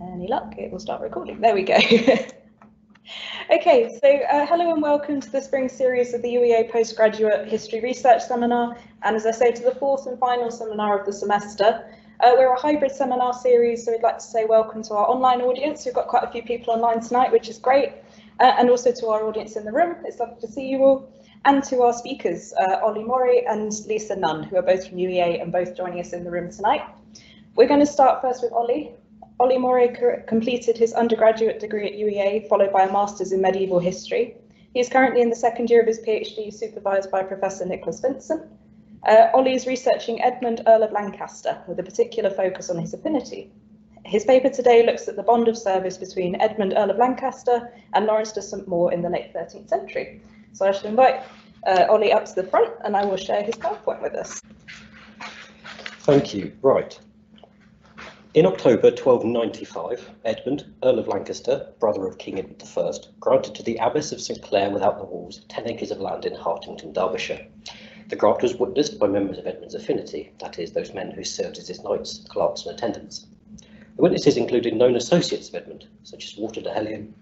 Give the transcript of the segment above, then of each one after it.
Any luck, it will start recording. There we go. Okay, so hello and welcome to the spring series of the UEA Postgraduate History Research Seminar, and as I say, to the fourth and final seminar of the semester. We're a hybrid seminar series, so we'd like to say welcome to our online audience. We've got quite a few people online tonight, which is great, and also to our audience in the room. It's lovely to see you all, and to our speakers, Ollie Morey and Nunn, who are both from UEA and both joining us in the room tonight. We're going to start first with Ollie. Ollie Morey completed his undergraduate degree at UEA, followed by a master's in medieval history. He is currently in the second year of his PhD, supervised by Professor Nicholas Vincent. Ollie is researching Edmund, Earl of Lancaster, with a particular focus on his affinity. His paper today looks at the bond of service between Edmund, Earl of Lancaster, and Laurence de St Maur in the late 13th century. So I shall invite Ollie up to the front, and I will share his PowerPoint with us. Thank you. Right. In October 1295, Edmund, Earl of Lancaster, brother of King Edward I, granted to the Abbess of St Clair without the walls 10 acres of land in Hartington, Derbyshire. The grant was witnessed by members of Edmund's affinity, that is, those men who served as his knights, clerks and attendants. The witnesses included known associates of Edmund, such as Walter de Hellion,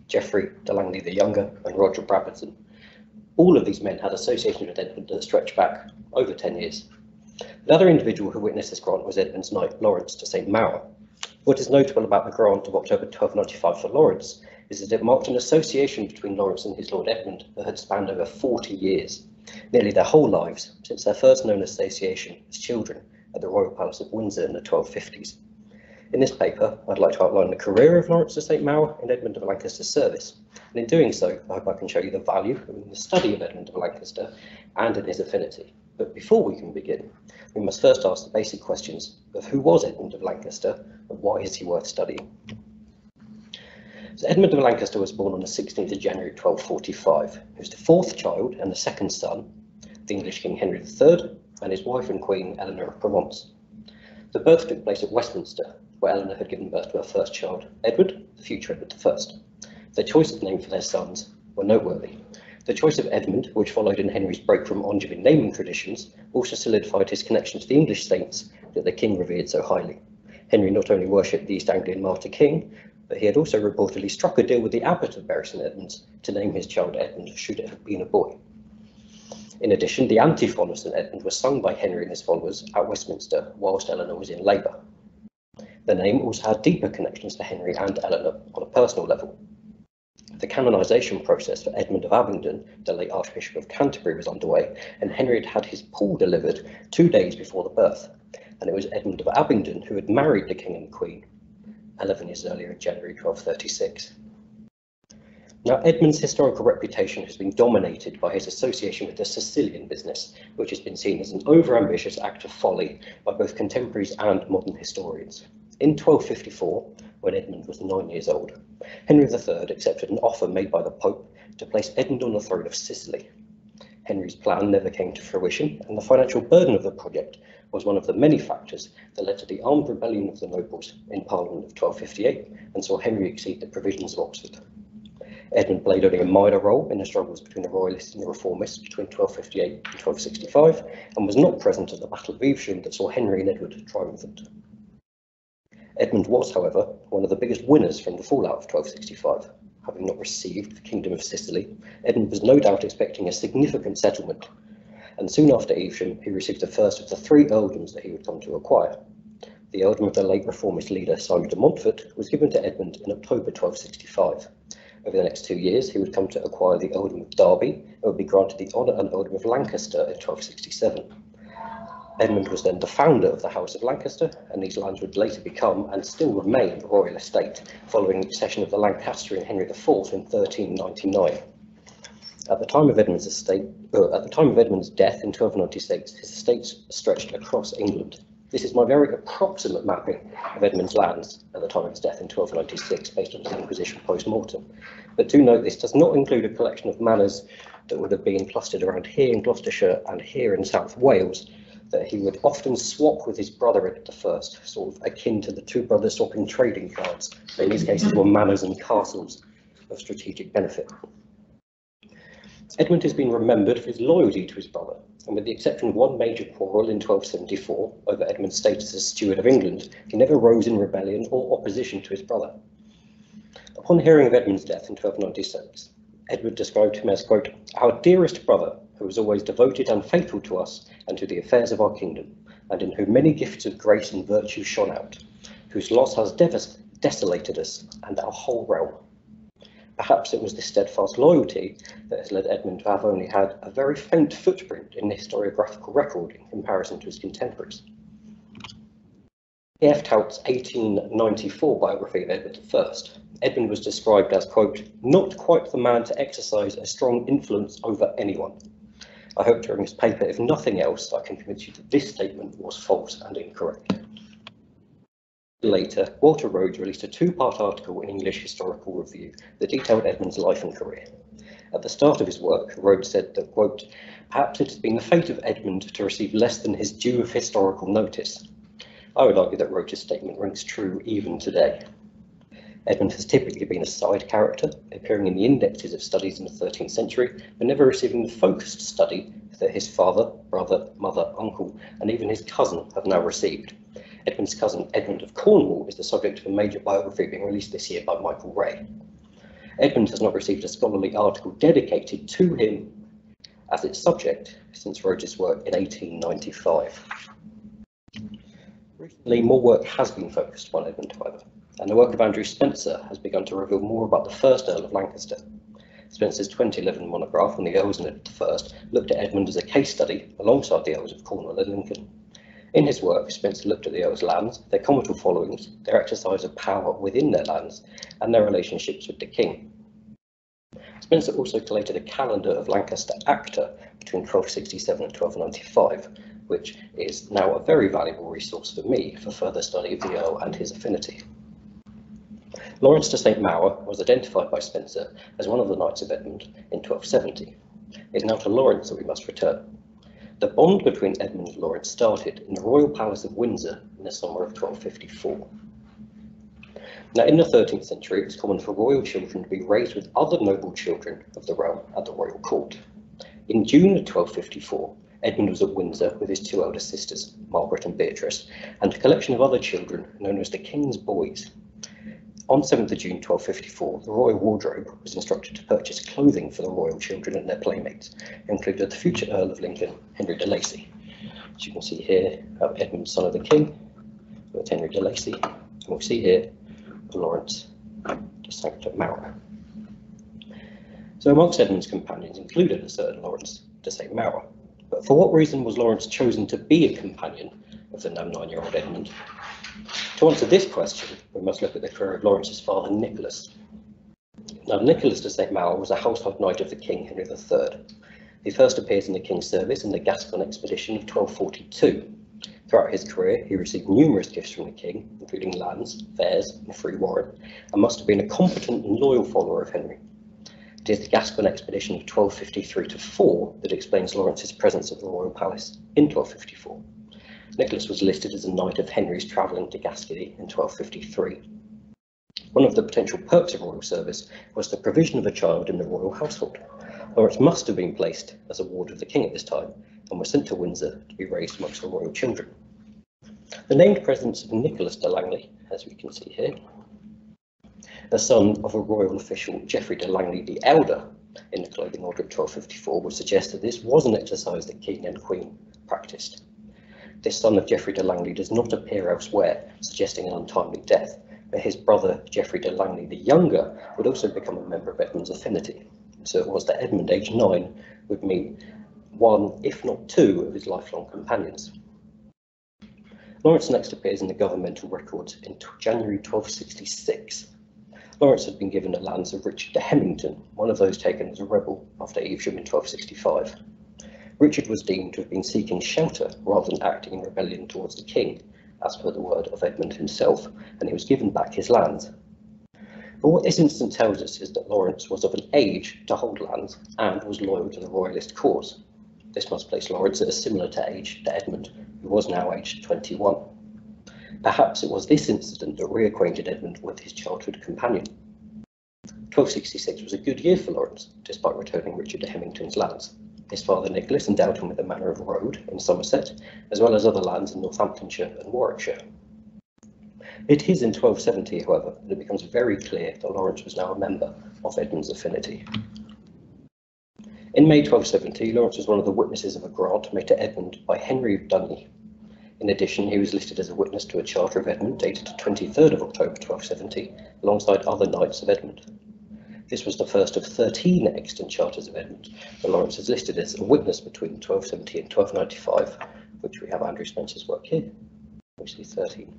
Geoffrey de Langley the Younger and Roger Brabazon. All of these men had associations with Edmund that stretched back over 10 years. Another individual who witnessed this grant was Edmund's knight Laurence de St Maur. What is notable about the grant of October 1295 for Laurence is that it marked an association between Laurence and his lord Edmund that had spanned over 40 years, nearly their whole lives, since their first known association as children at the Royal Palace of Windsor in the 1250s. In this paper, I'd like to outline the career of Laurence de St Maur in Edmund of Lancaster's service, and in doing so, I hope I can show you the value in the study of Edmund of Lancaster and in his affinity. But before we can begin, we must first ask the basic questions of who was Edmund of Lancaster and why is he worth studying. So Edmund of Lancaster was born on the 16th of January 1245. He was the fourth child and the second son of the English King Henry III and his wife and Queen Eleanor of Provence. The birth took place at Westminster, where Eleanor had given birth to her first child, Edward, the future Edward I. Their choice of name for their sons were noteworthy. The choice of Edmund, which followed in Henry's break from Angevin naming traditions, also solidified his connection to the English saints that the king revered so highly. Henry not only worshipped the East Anglian martyr king, but he had also reportedly struck a deal with the abbot of Bury St Edmunds to name his child Edmund should it have been a boy. In addition, the antiphon of St Edmund was sung by Henry and his followers at Westminster whilst Eleanor was in labour. The name also had deeper connections to Henry and Eleanor on a personal level. The canonization process for Edmund of Abingdon, the late Archbishop of Canterbury, was underway, and Henry had his pall delivered 2 days before the birth, and it was Edmund of Abingdon who had married the king and queen 11 years earlier in January 1236. Now, Edmund's historical reputation has been dominated by his association with the Sicilian business, which has been seen as an overambitious act of folly by both contemporaries and modern historians. In 1254, when Edmund was 9 years old, Henry III accepted an offer made by the Pope to place Edmund on the throne of Sicily. Henry's plan never came to fruition, and the financial burden of the project was one of the many factors that led to the armed rebellion of the nobles in Parliament of 1258 and saw Henry exceed the provisions of Oxford. Edmund played only a minor role in the struggles between the Royalists and the Reformists between 1258 and 1265, and was not present at the Battle of Evesham that saw Henry and Edward triumphant. Edmund was, however, one of the biggest winners from the fallout of 1265. Having not received the Kingdom of Sicily, Edmund was no doubt expecting a significant settlement, and soon after Evesham he received the first of the 3 earldoms that he would come to acquire. The earldom of the late Reformist leader Simon de Montfort was given to Edmund in October 1265. Over the next 2 years he would come to acquire the earldom of Derby and would be granted the honour and earldom of Lancaster in 1267. Edmund was then the founder of the House of Lancaster, and these lands would later become and still remain the royal estate, following the accession of the Lancastrian Henry IV in 1399. At the time of Edmund's death in 1296, his estates stretched across England. This is my very approximate mapping of Edmund's lands at the time of his death in 1296, based on his Inquisition post-mortem. But do note this does not include a collection of manors that would have been clustered around here in Gloucestershire and here in South Wales, that he would often swap with his brother Edward I, sort of akin to the two brothers swapping trading cards. In these cases were manors and castles of strategic benefit. Edmund has been remembered for his loyalty to his brother, and with the exception of one major quarrel in 1274 over Edmund's status as Steward of England, he never rose in rebellion or opposition to his brother. Upon hearing of Edmund's death in 1296, Edward described him as, quote, "our dearest brother, who was always devoted and faithful to us and to the affairs of our kingdom, and in whom many gifts of grace and virtue shone out, whose loss has desolated us and our whole realm." Perhaps it was this steadfast loyalty that has led Edmund to have only had a very faint footprint in the historiographical record in comparison to his contemporaries. E.F. Tout's 1894 biography of Edward I, Edmund was described as, quote, "not quite the man to exercise a strong influence over anyone." I hope during this paper, if nothing else, I can convince you that this statement was false and incorrect. Later, Walter Rhodes released a two-part article in English Historical Review that detailed Edmund's life and career. At the start of his work, Rhodes said that, quote, "perhaps it has been the fate of Edmund to receive less than his due of historical notice." I would argue that Rhodes' statement rings true even today. Edmund has typically been a side character, appearing in the indexes of studies in the 13th century, but never receiving the focused study that his father, brother, mother, uncle, and even his cousin have now received. Edmund's cousin, Edmund of Cornwall, is the subject of a major biography being released this year by Michael Ray. Edmund has not received a scholarly article dedicated to him as its subject since Rhodes' work in 1895. Recently, more work has been focused on Edmund, however, and the work of Andrew Spencer has begun to reveal more about the first Earl of Lancaster. Spencer's 2011 monograph on the Earls and Edward I looked at Edmund as a case study alongside the Earls of Cornwall and Lincoln. In his work, Spencer looked at the Earls' lands, their comital followings, their exercise of power within their lands, and their relationships with the king. Spencer also collated a calendar of Lancaster acta between 1267 and 1295, which is now a very valuable resource for me for further study of the Earl and his affinity. Laurence de St. Maur was identified by Spencer as one of the Knights of Edmund in 1270. It is now to Laurence that we must return. The bond between Edmund and Laurence started in the Royal Palace of Windsor in the summer of 1254. Now, in the 13th century, it was common for royal children to be raised with other noble children of the realm at the royal court. In June of 1254, Edmund was at Windsor with his two elder sisters, Margaret and Beatrice, and a collection of other children known as the King's Boys. On 7th of June 1254, the Royal Wardrobe was instructed to purchase clothing for the royal children and their playmates, including the future Earl of Lincoln, Henry de Lacy. As you can see here, Edmund, son of the King, with Henry de Lacy, and we'll see here Laurence de St. Maur. So amongst Edmund's companions included a certain Laurence de St. Maur. But for what reason was Laurence chosen to be a companion of the now 9-year-old Edmund? To answer this question, we must look at the career of Laurence's father, Nicholas. Now, Nicholas de St. Maur was a household knight of the King Henry III. He first appears in the King's service in the Gascon expedition of 1242. Throughout his career, he received numerous gifts from the King, including lands, fairs, and free warrant, and must have been a competent and loyal follower of Henry. It is the Gascon expedition of 1253-4 that explains Laurence's presence at the royal palace in 1254. Nicholas was listed as a knight of Henry's travelling to Gascony in 1253. One of the potential perks of royal service was the provision of a child in the royal household. Laurence must have been placed as a ward of the king at this time and was sent to Windsor to be raised amongst the royal children. The named presence of Nicholas de Langley, as we can see here, the son of a royal official, Geoffrey de Langley the Elder, in the clothing order of 1254, would suggest that this was an exercise that king and queen practiced. This son of Geoffrey de Langley does not appear elsewhere, suggesting an untimely death, but his brother, Geoffrey de Langley the Younger, would also become a member of Edmund's affinity. So it was that Edmund, aged 9, would meet one, if not two, of his lifelong companions. Laurence next appears in the governmental records in January 1266. Laurence had been given the lands of Richard de Hemington, one of those taken as a rebel after Evesham in 1265. Richard was deemed to have been seeking shelter rather than acting in rebellion towards the king, as per the word of Edmund himself, and he was given back his lands. But what this instance tells us is that Laurence was of an age to hold lands and was loyal to the royalist cause. This must place Laurence at a similar age to Edmund, who was now aged 21. Perhaps it was this incident that reacquainted Edmund with his childhood companion. 12 1266 was a good year for Laurence, despite returning Richard de Hemington's lands. His father Nicholas endowed him with the manor of Rode in Somerset, as well as other lands in Northamptonshire and Warwickshire. It is in 1270, however, that it becomes very clear that Laurence was now a member of Edmund's affinity. In May 1270, Laurence was one of the witnesses of a grant made to Edmund by Henry of Dunley. In addition, he was listed as a witness to a charter of Edmund dated 23rd of October 1270, alongside other knights of Edmund. This was the first of 13 extant charters of Edmund, but Laurence is listed as a witness between 1270 and 1295, which we have Andrew Spencer's work here. We see 13.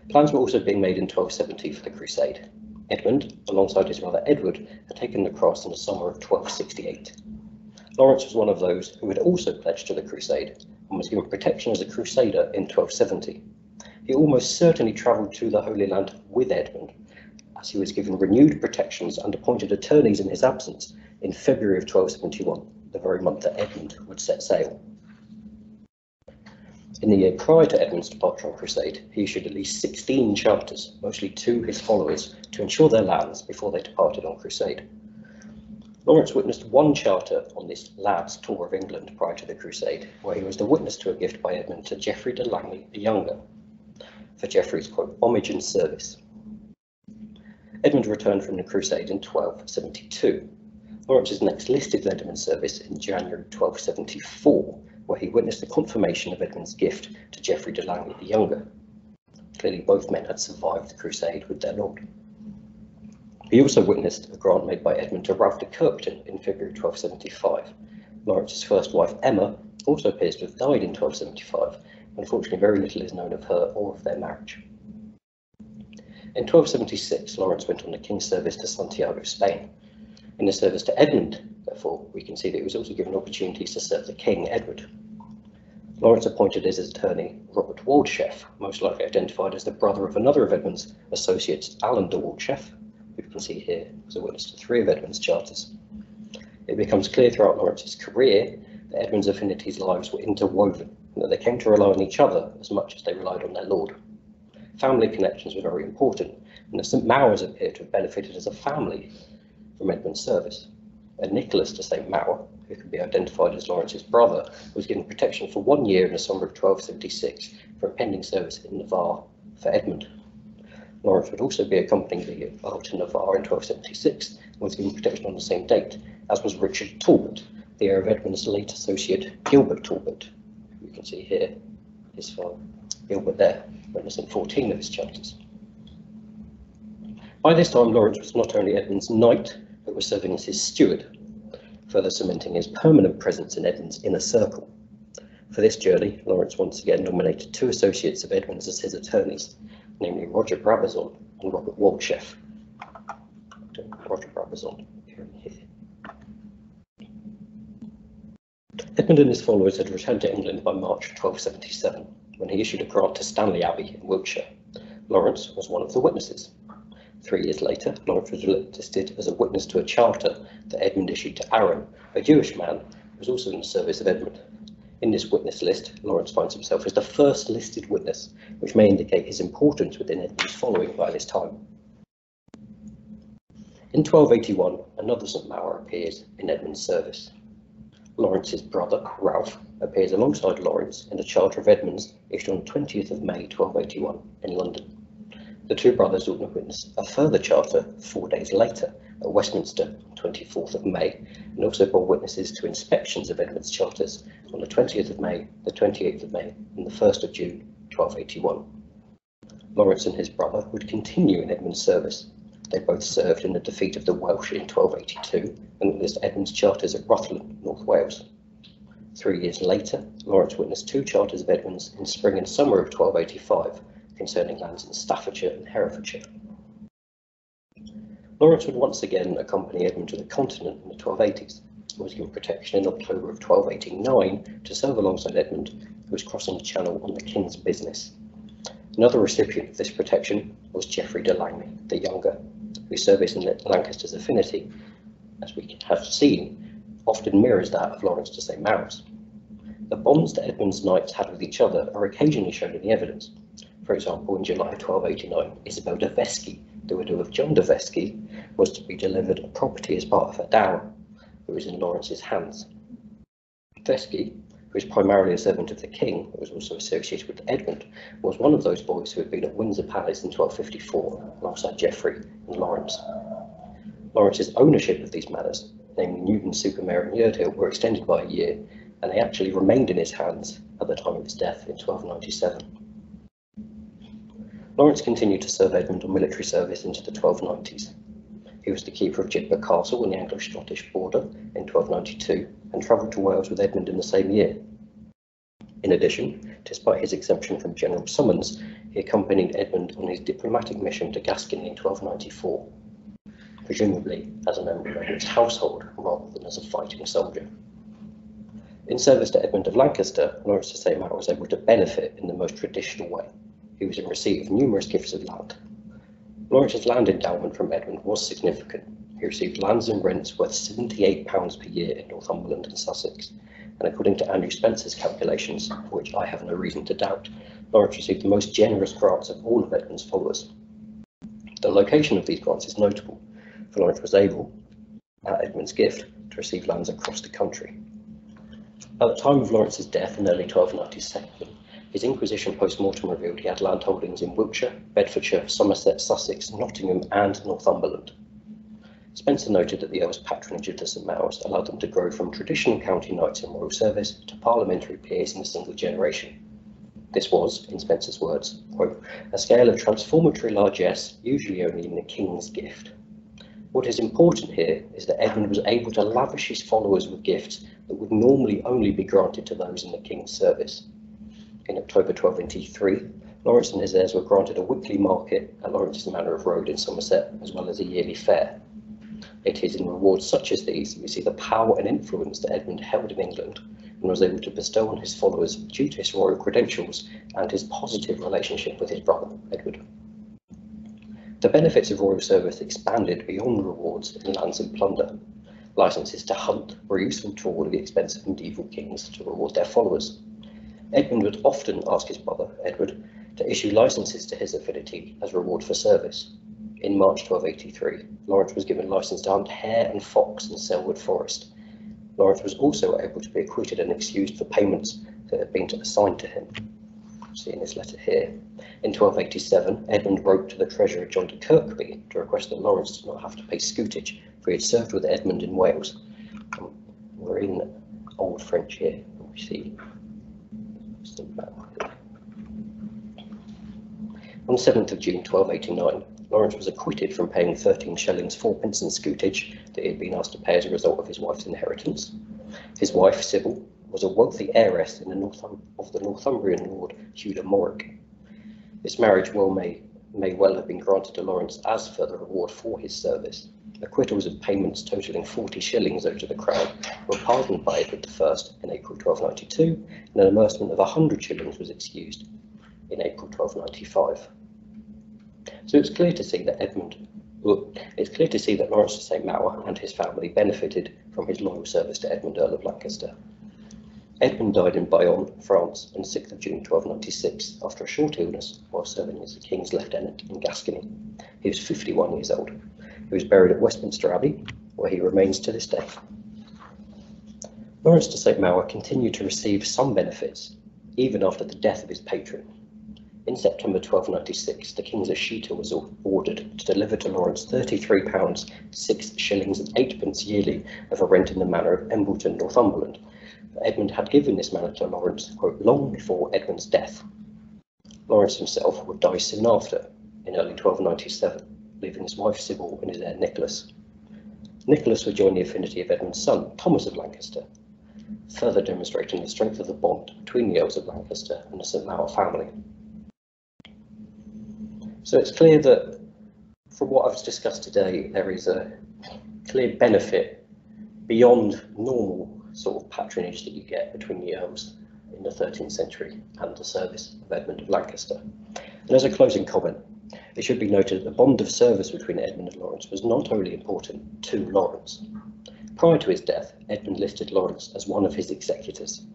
Plans were also being made in 1270 for the Crusade. Edmund, alongside his brother Edward, had taken the cross in the summer of 1268. Laurence was one of those who had also pledged to the Crusade and was given protection as a Crusader in 1270. He almost certainly travelled to the Holy Land with Edmund, as he was given renewed protections and appointed attorneys in his absence in February of 1271, the very month that Edmund would set sail. In the year prior to Edmund's departure on crusade, he issued at least 16 charters, mostly to his followers, to ensure their lands before they departed on crusade. Laurence witnessed one charter on this lad's tour of England prior to the crusade, where he was the witness to a gift by Edmund to Geoffrey de Langley the Younger, for Geoffrey's, quote, homage and service. Edmund returned from the crusade in 1272. Laurence is next listed with Edmund's service in January 1274, where he witnessed the confirmation of Edmund's gift to Geoffrey de Langley the Younger. Clearly both men had survived the crusade with their lord. He also witnessed a grant made by Edmund to Ralph de Kirkton in February 1275. Laurence's first wife, Emma, also appears to have died in 1275. Unfortunately, very little is known of her or of their marriage. In 1276, Laurence went on the king's service to Santiago, Spain. In the service to Edmund, therefore, we can see that he was also given opportunities to serve the king, Edward. Laurence appointed as his attorney Robert Waldchef, most likely identified as the brother of another of Edmund's associates, Alan de Waldchef, who you can see here as a witness to 3 of Edmund's charters. It becomes clear throughout Laurence's career that Edmund's affinities' lives were interwoven, and that they came to rely on each other as much as they relied on their lord. Family connections were very important, and the St. Maurs appear to have benefited as a family from Edmund's service. And Nicholas de St. Maur, who could be identified as Laurence's brother, was given protection for 1 year in the summer of 1276 for a pending service in Navarre for Edmund. Laurence would also be accompanying the Earl to Navarre in 1276 and was given protection on the same date, as was Richard Talbot, the heir of Edmund's late associate Gilbert Talbot. You can see here his father, Gilbert there, witnessing 14 of his charters. By this time, Laurence was not only Edmund's knight, but was serving as his steward, further cementing his permanent presence in Edmund's inner circle. For this journey, Laurence once again nominated 2 associates of Edmund's as his attorneys, namely Roger Brabazon and Robert Waldchef. Roger Brabazon appearing here. Edmund and his followers had returned to England by March 1277, when he issued a grant to Stanley Abbey in Wiltshire. Laurence was one of the witnesses. 3 years later, Laurence was listed as a witness to a charter that Edmund issued to Aaron, a Jewish man who was also in the service of Edmund. In this witness list, Laurence finds himself as the first listed witness, which may indicate his importance within Edmund's following by this time. In 1281, another St. Maur appears in Edmund's service. Laurence's brother, Ralph, appears alongside Laurence in a charter of Edmund's issued on 20th of May 1281 in London. The 2 brothers would witness a further charter 4 days later at Westminster on 24th of May, and also bore witnesses to inspections of Edmund's charters on the 20th of May, the 28th of May, and the 1st of June 1281. Laurence and his brother would continue in Edmund's service. They both served in the defeat of the Welsh in 1282 and witnessed Edmund's charters at Rutland, North Wales. 3 years later, Laurence witnessed 2 charters of Edmund's in spring and summer of 1285, concerning lands in Staffordshire and Herefordshire. Laurence would once again accompany Edmund to the continent in the 1280s, and was given protection in October of 1289 to serve alongside Edmund, who was crossing the Channel on the King's business. Another recipient of this protection was Geoffrey de Langley the Younger, whose service in Lancaster's affinity, as we have seen, often mirrors that of Laurence de St. Maur's. The bonds that Edmund's knights had with each other are occasionally shown in the evidence. For example, in July 1289, Isabel de Vesci the widow of John de Vesci, was to be delivered a property as part of her dower, that was in Laurence's hands. Vesci, who was primarily a servant of the king, but was also associated with Edmund, was one of those boys who had been at Windsor Palace in 1254, alongside Geoffrey and Laurence. Laurence's ownership of these manors, namely Newton, Supermare and Yerdhill, were extended by a year, and they actually remained in his hands at the time of his death in 1297. Laurence continued to serve Edmund on military service into the 1290s. He was the keeper of Jidburgh Castle on the Anglo-Scottish border in 1292 and travelled to Wales with Edmund in the same year. In addition, despite his exemption from general summons, he accompanied Edmund on his diplomatic mission to Gascony in 1294, presumably as a member of Edmund's household rather than as a fighting soldier. In service to Edmund of Lancaster, Laurence de St. Maur was able to benefit in the most traditional way. He was in receipt of numerous gifts of land. Laurence's land endowment from Edmund was significant. He received lands and rents worth £78 per year in Northumberland and Sussex, and according to Andrew Spencer's calculations, which I have no reason to doubt, Laurence received the most generous grants of all of Edmund's followers. The location of these grants is notable, for Laurence was able, at Edmund's gift, to receive lands across the country. At the time of Laurence's death in early 1297, his Inquisition post-mortem revealed he had land holdings in Wiltshire, Bedfordshire, Somerset, Sussex, Nottingham and Northumberland. Spencer noted that the Earl's patronage of the St. Maurs allowed them to grow from traditional county knights in royal service to parliamentary peers in a single generation. This was, in Spencer's words, quote, a scale of transformatory largesse usually only in the king's gift. What is important here is that Edmund was able to lavish his followers with gifts that would normally only be granted to those in the king's service. In October 1283, Laurence and his heirs were granted a weekly market at Laurence's Manor of Road in Somerset, as well as a yearly fair. It is in rewards such as these that we see the power and influence that Edmund held in England and was able to bestow on his followers due to his royal credentials and his positive relationship with his brother, Edward. The benefits of royal service expanded beyond rewards in lands and plunder. Licenses to hunt were useful to all of the expense of medieval kings to reward their followers. Edmund would often ask his brother, Edward, to issue licenses to his affinity as reward for service. In March 1283, Laurence was given license to hunt hare and fox in Selwood Forest. Laurence was also able to be acquitted and excused for payments that had been assigned to him. See in this letter here. In 1287, Edmund wrote to the treasurer John de Kirkby to request that Laurence did not have to pay scutage, for he had served with Edmund in Wales. We're in Old French here, we see. On 7th of June 1289, Laurence was acquitted from paying 13 shillings 4p in scutage that he had been asked to pay as a result of his wife's inheritance. His wife, Sybil, was a wealthy heiress of the Northumbrian lord Hugh de Morrick. This marriage may well have been granted to Laurence as further reward for his service. Acquittals of payments totalling 40 shillings owed to the crown were pardoned by Edward I in April 1292, and an amercement of 100 shillings was excused in April 1295. So it's clear to see that Laurence de St. Maur and his family benefited from his loyal service to Edmund, Earl of Lancaster. Edmund died in Bayonne, France, on 6th of June 1296 after a short illness while serving as the King's Lieutenant in Gascony. He was 51 years old. He was buried at Westminster Abbey, where he remains to this day. Laurence de St. Maur continued to receive some benefits, even after the death of his patron. In September 1296, the King's Escheator was ordered to deliver to Laurence £33, 6 shillings and 8p yearly of a rent in the manor of Embleton, Northumberland. But Edmund had given this manor to Laurence, quote, long before Edmund's death. Laurence himself would die soon after, in early 1297, leaving his wife Sybil and his heir Nicholas. Nicholas would join the affinity of Edmund's son, Thomas of Lancaster, further demonstrating the strength of the bond between the Earls of Lancaster and the St. Maur family. So it's clear that from what I've discussed today, there is a clear benefit beyond normal sort of patronage that you get between the Earls in the 13th century and the service of Edmund of Lancaster. And as a closing comment, it should be noted that the bond of service between Edmund and Laurence was not only important to Laurence. Prior to his death, Edmund listed Laurence as one of his executors.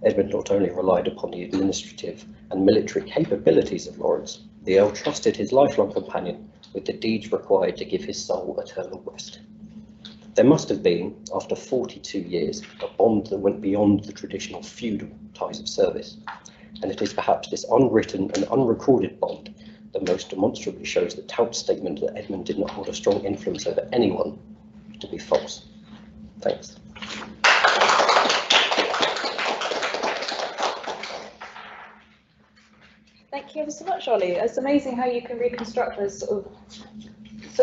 Edmund not only relied upon the administrative and military capabilities of Laurence, the Earl trusted his lifelong companion with the deeds required to give his soul eternal rest. There must have been, after 42 years, a bond that went beyond the traditional feudal ties of service, and it is perhaps this unwritten and unrecorded bond that most demonstrably shows the tout statement that Edmund did not hold a strong influence over anyone to be false. Thanks. Thank you ever so much, Ollie. It's amazing how you can reconstruct those sort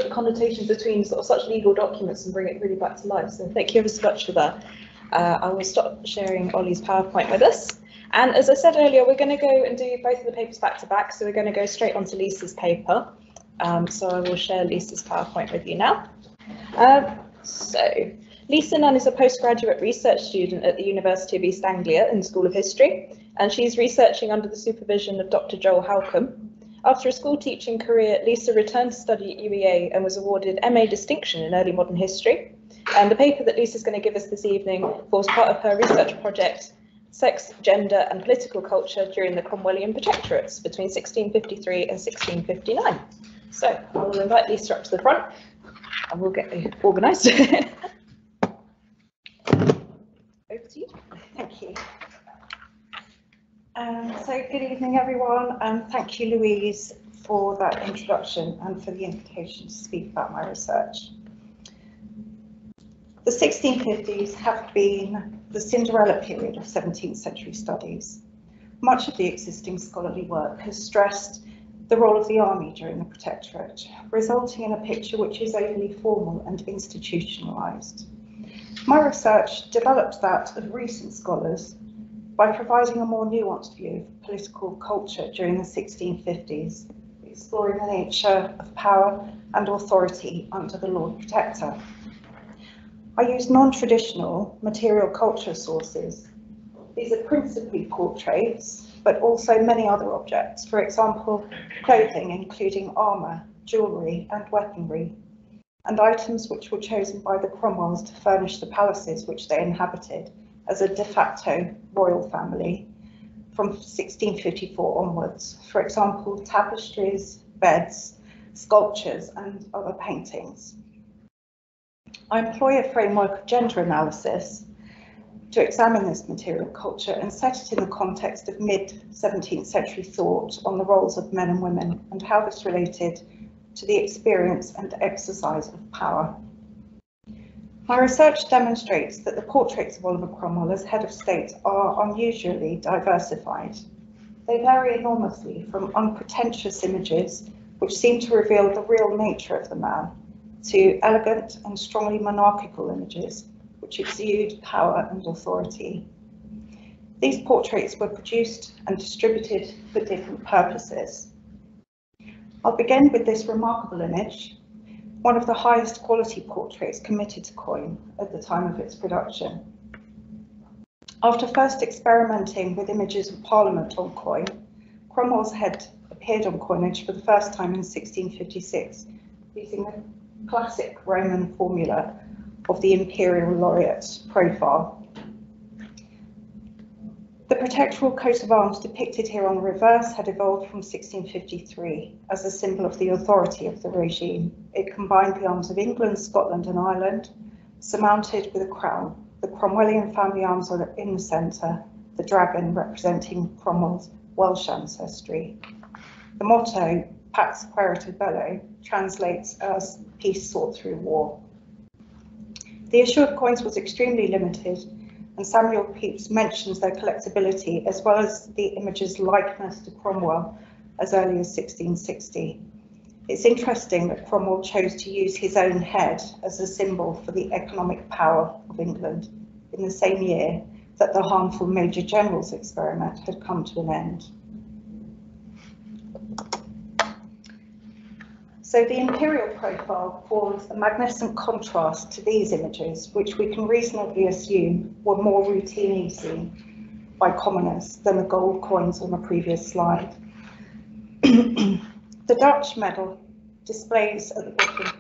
of connotations between sort of such legal documents and bring it really back to life. So thank you ever so much for that. I will stop sharing Ollie's PowerPoint with us. And as I said earlier, we're going to go and do both of the papers back to back. So we're going to go straight onto Lisa's paper. So I will share Lisa's PowerPoint with you now. So Lisa Nunn is a postgraduate research student at the University of East Anglia in the School of History, and she's researching under the supervision of Dr Joel Halcomb. After a school teaching career, Lisa returned to study at UEA and was awarded MA distinction in early modern history. And the paper that Lisa's going to give us this evening forms part of her research project, Sex, Gender and Political Culture during the Cromwellian Protectorates between 1653 and 1659. So I will invite Lisa up to the front and we'll get organised. Over to you. Thank you. So good evening, everyone, and thank you, Louise, for that introduction and for the invitation to speak about my research. The 1650s have been the Cinderella period of 17th century studies. Much of the existing scholarly work has stressed the role of the army during the Protectorate, resulting in a picture which is overly formal and institutionalised. My research developed that of recent scholars by providing a more nuanced view of political culture during the 1650s, exploring the nature of power and authority under the Lord Protector. I used non-traditional material culture sources. These are principally portraits, but also many other objects, for example, clothing including armour, jewellery and weaponry, and items which were chosen by the Cromwells to furnish the palaces which they inhabited as a de facto royal family from 1654 onwards, for example, tapestries, beds, sculptures and other paintings. I employ a framework of gender analysis to examine this material culture and set it in the context of mid-17th century thought on the roles of men and women and how this related to the experience and exercise of power. My research demonstrates that the portraits of Oliver Cromwell as head of state are unusually diversified. They vary enormously from unpretentious images, which seem to reveal the real nature of the man, to elegant and strongly monarchical images, which exude power and authority. These portraits were produced and distributed for different purposes. I'll begin with this remarkable image, one of the highest quality portraits committed to coin at the time of its production. After first experimenting with images of Parliament on coin, Cromwell's head appeared on coinage for the first time in 1656, using the classic Roman formula of the imperial laureate profile. The protectoral coat of arms depicted here on the reverse had evolved from 1653 as a symbol of the authority of the regime. It combined the arms of England, Scotland and Ireland, surmounted with a crown. The Cromwellian family arms are in the centre, the dragon representing Cromwell's Welsh ancestry. The motto, Pax Quaerita Bello, translates as peace sought through war. The issue of coins was extremely limited, and Samuel Pepys mentions their collectability as well as the image's likeness to Cromwell as early as 1660. It's interesting that Cromwell chose to use his own head as a symbol for the economic power of England in the same year that the harmful Major General's experiment had come to an end. So the imperial profile forms a magnificent contrast to these images, which we can reasonably assume were more routinely seen by commoners than the gold coins on the previous slide. The Dutch medal displays at the bottom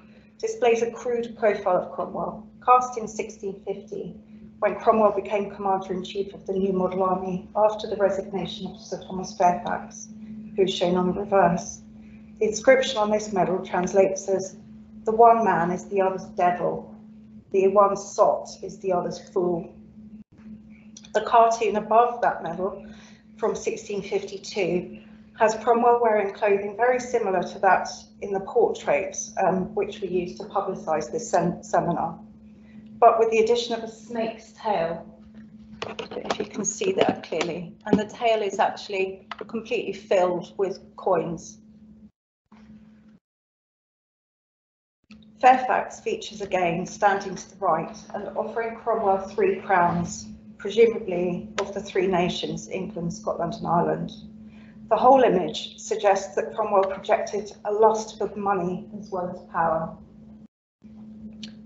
a crude profile of Cromwell, cast in 1650, when Cromwell became Commander-in-Chief of the new model army after the resignation of Sir Thomas Fairfax, who is shown on the reverse. The inscription on this medal translates as, "The one man is the other's devil, the one sot is the other's fool." The cartoon above that medal from 1652 has Cromwell wearing clothing very similar to that in the portraits, which we used to publicise this seminar, but with the addition of a snake's tail, if you can see that clearly, and the tail is actually completely filled with coins. Fairfax features again, standing to the right and offering Cromwell 3 crowns, presumably of the 3 nations, England, Scotland and Ireland. The whole image suggests that Cromwell projected a lust for money as well as power.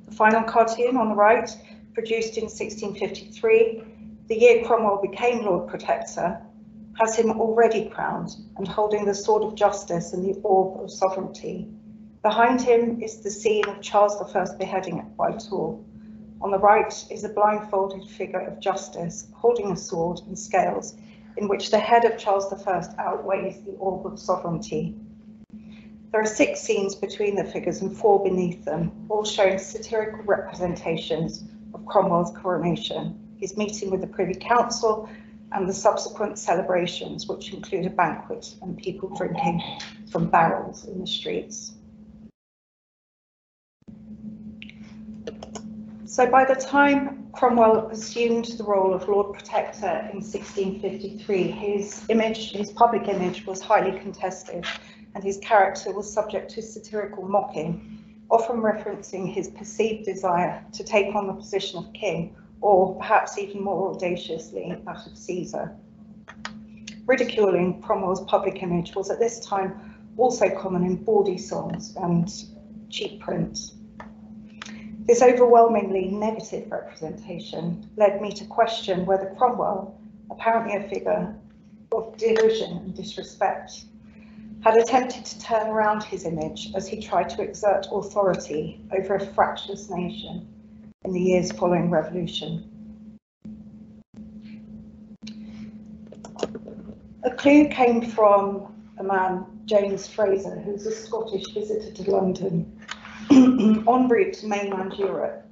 The final cartoon on the right, produced in 1653, the year Cromwell became Lord Protector, has him already crowned and holding the sword of justice and the orb of sovereignty. Behind him is the scene of Charles I's beheading at Whitehall. On the right is a blindfolded figure of justice holding a sword and scales in which the head of Charles I outweighs the orb of sovereignty. There are 6 scenes between the figures and 4 beneath them, all showing satirical representations of Cromwell's coronation, his meeting with the Privy Council and the subsequent celebrations, which include a banquet and people drinking from barrels in the streets. So by the time Cromwell assumed the role of Lord Protector in 1653, his public image was highly contested and his character was subject to satirical mocking, often referencing his perceived desire to take on the position of king, or perhaps even more audaciously, that of Caesar. Ridiculing Cromwell's public image was at this time also common in bawdy songs and cheap print. This overwhelmingly negative representation led me to question whether Cromwell, apparently a figure of derision and disrespect, had attempted to turn around his image as he tried to exert authority over a fractious nation in the years following revolution. A clue came from a man, James Fraser, who was a Scottish visitor to London en route to mainland Europe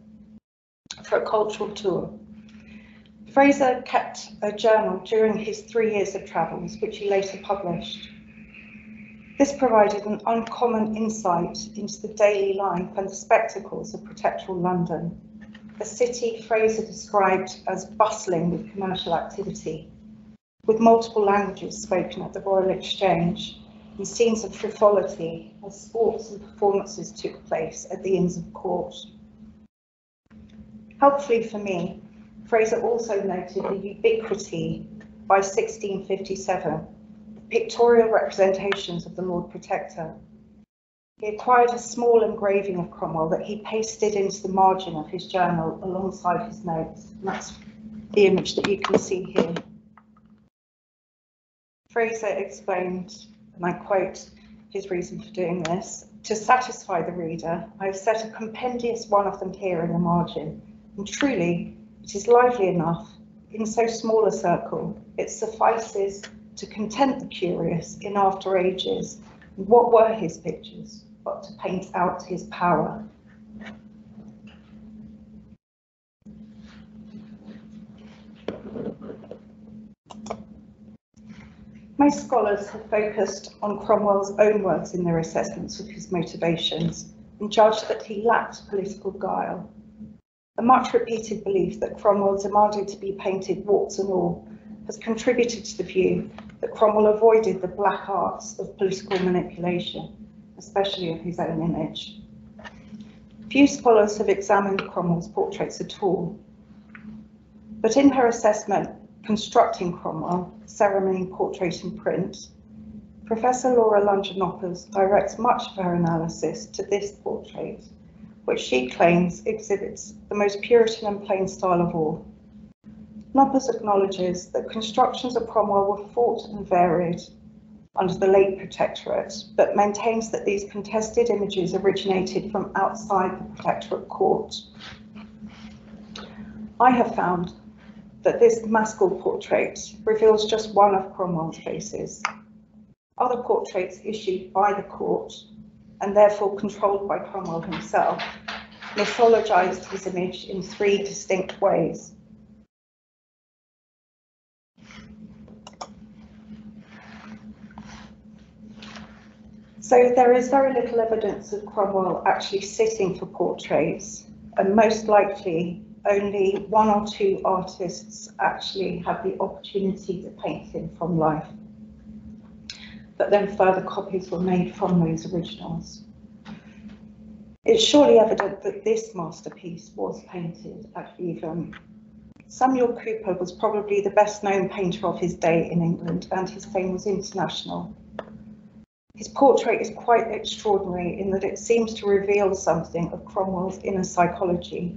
for a cultural tour. Fraser kept a journal during his 3 years of travels, which he later published. This provided an uncommon insight into the daily life and the spectacles of protectoral London, a city Fraser described as bustling with commercial activity, with multiple languages spoken at the Royal Exchange, and scenes of frivolity as sports and performances took place at the Inns of Court. Helpfully for me, Fraser also noted the ubiquity by 1657 of pictorial representations of the Lord Protector. He acquired a small engraving of Cromwell that he pasted into the margin of his journal alongside his notes, and that's the image that you can see here. Fraser explained, and I quote his reason for doing this: "To satisfy the reader, I have set a compendious one of them here in the margin, and truly it is lively enough. In so small a circle, it suffices to content the curious in after ages. And what were his pictures but to paint out his power?" Most scholars have focused on Cromwell's own words in their assessments of his motivations and judged that he lacked political guile. The much repeated belief that Cromwell demanded to be painted warts and all has contributed to the view that Cromwell avoided the black arts of political manipulation, especially of his own image. Few scholars have examined Cromwell's portraits at all, but in her assessment, Constructing Cromwell, Ceremony, Portrait and Print, Professor Laura Lunge-Noppers directs much of her analysis to this portrait, which she claims exhibits the most Puritan and plain style of all. Noppers acknowledges that constructions of Cromwell were fraught and varied under the late Protectorate, but maintains that these contested images originated from outside the Protectorate court. I have found that this Maskell portrait reveals just one of Cromwell's faces. Other portraits issued by the court, and therefore controlled by Cromwell himself, mythologized his image in 3 distinct ways. So there is very little evidence of Cromwell actually sitting for portraits, and most likely only 1 or 2 artists actually had the opportunity to paint him from life. But then further copies were made from those originals. It's surely evident that this masterpiece was painted at Abingdon. Samuel Cooper was probably the best known painter of his day in England, and his fame was international. His portrait is quite extraordinary in that it seems to reveal something of Cromwell's inner psychology.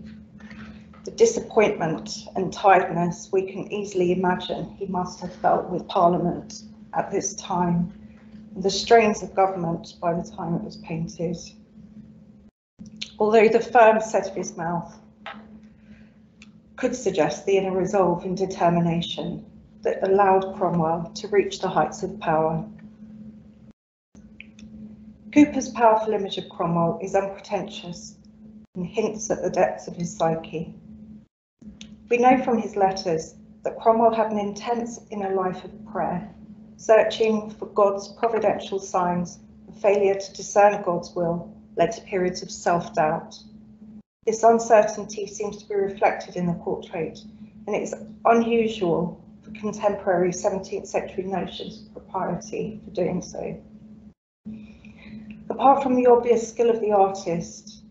The disappointment and tiredness we can easily imagine he must have felt with Parliament at this time, and the strains of government by the time it was painted. Although the firm set of his mouth could suggest the inner resolve and determination that allowed Cromwell to reach the heights of power. Cooper's powerful image of Cromwell is unpretentious and hints at the depths of his psyche. We know from his letters that Cromwell had an intense inner life of prayer, searching for God's providential signs. The failure to discern God's will led to periods of self-doubt. This uncertainty seems to be reflected in the portrait, and it is unusual for contemporary 17th century notions of propriety for doing so. Apart from the obvious skill of the artist,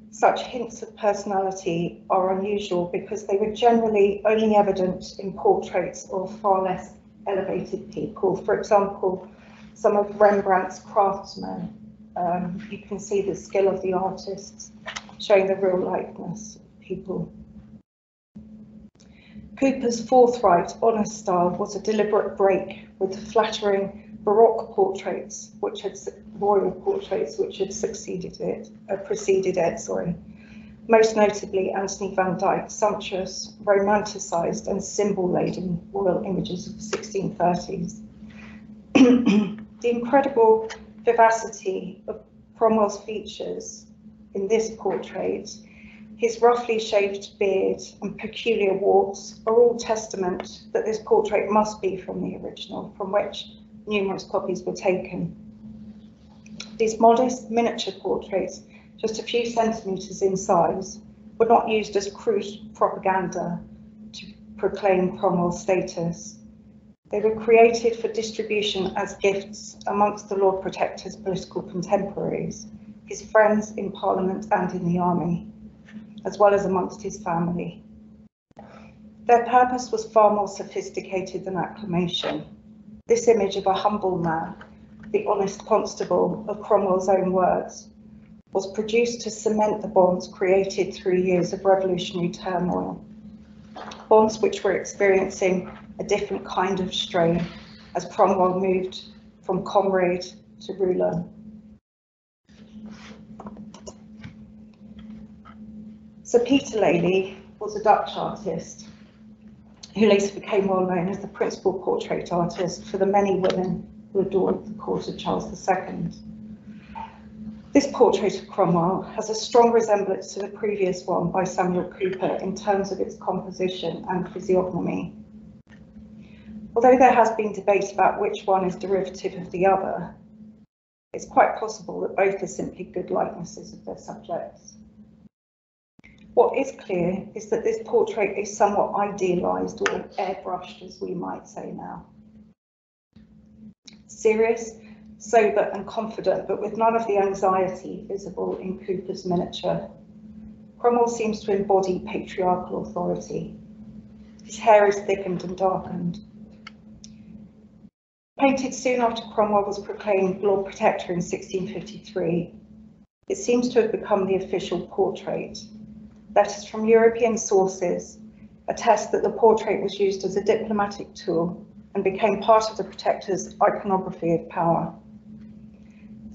such hints of personality are unusual because they were generally only evident in portraits of far less elevated people. For example, some of Rembrandt's craftsmen, you can see the skill of the artists showing the real likeness of people. Cooper's forthright, honest style was a deliberate break with the flattering Baroque portraits, royal portraits, which had preceded it. Most notably, Anthony van Dyck's sumptuous, romanticised and symbol-laden royal images of the 1630s. The incredible vivacity of Cromwell's features in this portrait, his roughly shaved beard and peculiar warts are all testament that this portrait must be from the original, from which numerous copies were taken. These modest miniature portraits, just a few centimetres in size, were not used as crude propaganda to proclaim Cromwell's status. They were created for distribution as gifts amongst the Lord Protector's political contemporaries, his friends in Parliament and in the army, as well as amongst his family. Their purpose was far more sophisticated than acclamation. This image of a humble man, the honest constable of Cromwell's own words, was produced to cement the bonds created through years of revolutionary turmoil, bonds which were experiencing a different kind of strain as Cromwell moved from comrade to ruler. Sir Peter Lely was a Dutch artist who later became well known as the principal portrait artist for the many women who adorned the court of Charles II. This portrait of Cromwell has a strong resemblance to the previous one by Samuel Cooper in terms of its composition and physiognomy. Although there has been debate about which one is derivative of the other, it's quite possible that both are simply good likenesses of their subjects. What is clear is that this portrait is somewhat idealised or airbrushed, as we might say now. Serious, sober and confident, but with none of the anxiety visible in Cooper's miniature. Cromwell seems to embody patriarchal authority. His hair is thickened and darkened. Painted soon after Cromwell was proclaimed Lord Protector in 1653, it seems to have become the official portrait. Letters from European sources attest that the portrait was used as a diplomatic tool and became part of the Protector's iconography of power.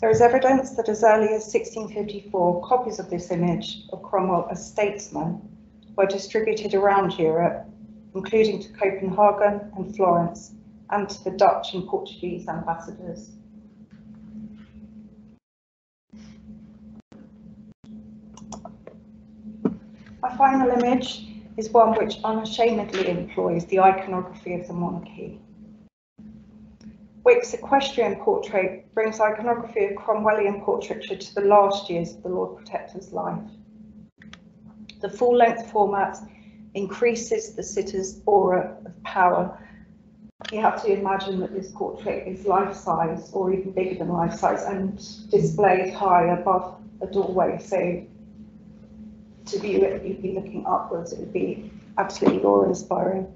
There is evidence that as early as 1654, copies of this image of Cromwell as statesman were distributed around Europe, including to Copenhagen and Florence, and to the Dutch and Portuguese ambassadors. My final image is one which unashamedly employs the iconography of the monarchy. Wick's equestrian portrait brings iconography of Cromwellian portraiture to the last years of the Lord Protector's life. The full-length format increases the sitter's aura of power. You have to imagine that this portrait is life-size or even bigger than life-size and displayed high above a doorway. So to view it, you'd be looking upwards. It would be absolutely awe-inspiring.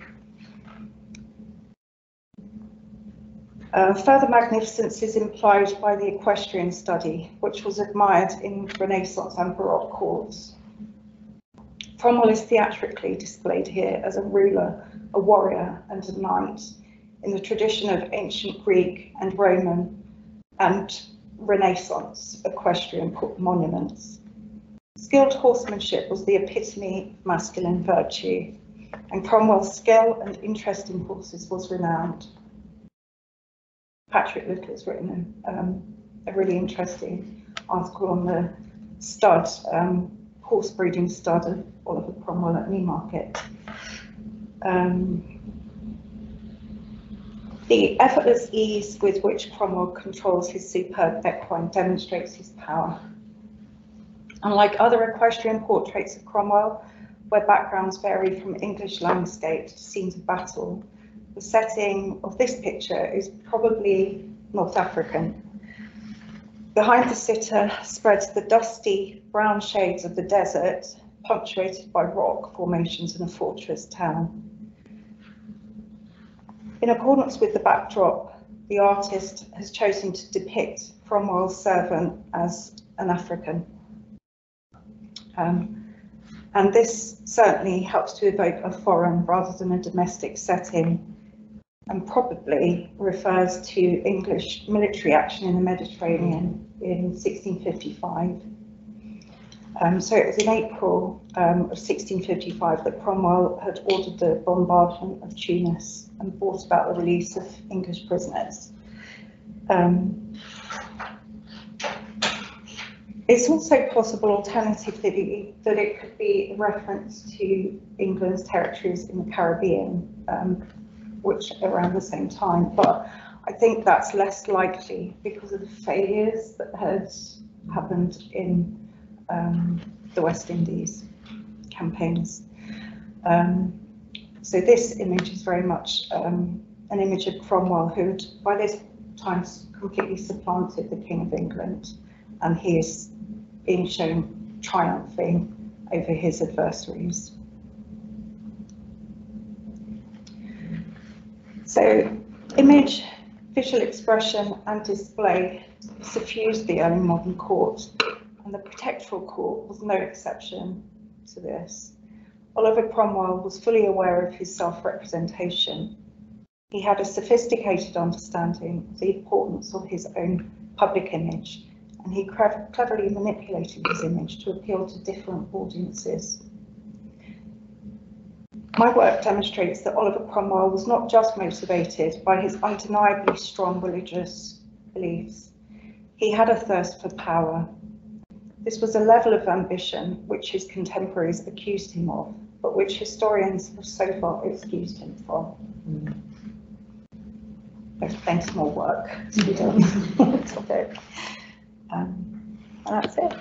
Further magnificence is implied by the equestrian study, which was admired in Renaissance and Baroque courts. Cromwell is theatrically displayed here as a ruler, a warrior, and a knight in the tradition of ancient Greek and Roman and Renaissance equestrian monuments. Skilled horsemanship was the epitome of masculine virtue, and Cromwell's skill and interest in horses was renowned. Patrick Little has written a really interesting article on the stud, horse breeding stud of Oliver Cromwell at Newmarket. The effortless ease with which Cromwell controls his superb equine demonstrates his power. Unlike other equestrian portraits of Cromwell, where backgrounds vary from English landscape to scenes of battle, the setting of this picture is probably North African. Behind the sitter spreads the dusty brown shades of the desert, punctuated by rock formations in a fortress town. In accordance with the backdrop, the artist has chosen to depict Cromwell's servant as an African. And this certainly helps to evoke a foreign rather than a domestic setting, and probably refers to English military action in the Mediterranean in 1655. So it was in April of 1655 that Cromwell had ordered the bombardment of Tunis and brought about the release of English prisoners. It's also possible, alternatively, that it could be a reference to England's territories in the Caribbean, which around the same time, but I think that's less likely because of the failures that had happened in the West Indies campaigns. So this image is very much an image of Cromwell, who had by this time completely supplanted the King of England, and he is being shown triumphing over his adversaries. So image, visual expression and display suffused the early modern court, and the protectoral court was no exception to this. Oliver Cromwell was fully aware of his self-representation. He had a sophisticated understanding of the importance of his own public image, and he cleverly manipulated his image to appeal to different audiences. My work demonstrates that Oliver Cromwell was not just motivated by his undeniably strong religious beliefs. He had a thirst for power. This was a level of ambition which his contemporaries accused him of, but which historians have so far excused him from. There's plenty more work to be done on the topic. And that's it.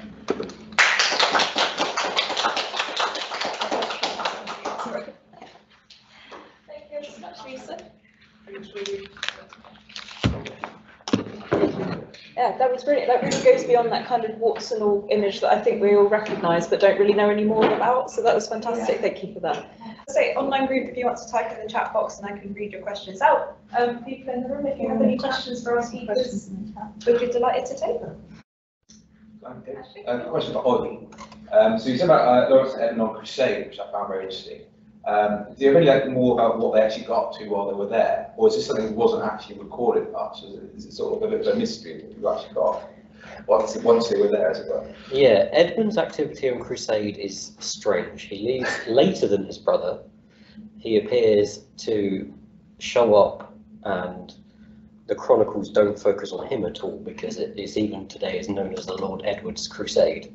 Thank you so much, Lisa. Yeah, that was brilliant. That really goes beyond that kind of warts and all image that I think we all recognise but don't really know any more about. So that was fantastic. Yeah. Thank you for that. So online group, if you want to type in the chat box and I can read your questions out. People in the room, if you have any questions for our speakers, we'd be delighted to take them. Okay. Question for Ollie. So you said about Laurence and Edmund on Crusade, which I found very interesting. Do you have any more about what they actually got up to while they were there, or is this something that wasn't actually recorded much? Is it sort of a bit of a mystery that you actually got once they were there, as it were? Yeah, Edmund's activity on Crusade is strange. He leaves later than his brother. He appears to show up and the chronicles don't focus on him at all, because it is even today is known as the Lord Edward's Crusade.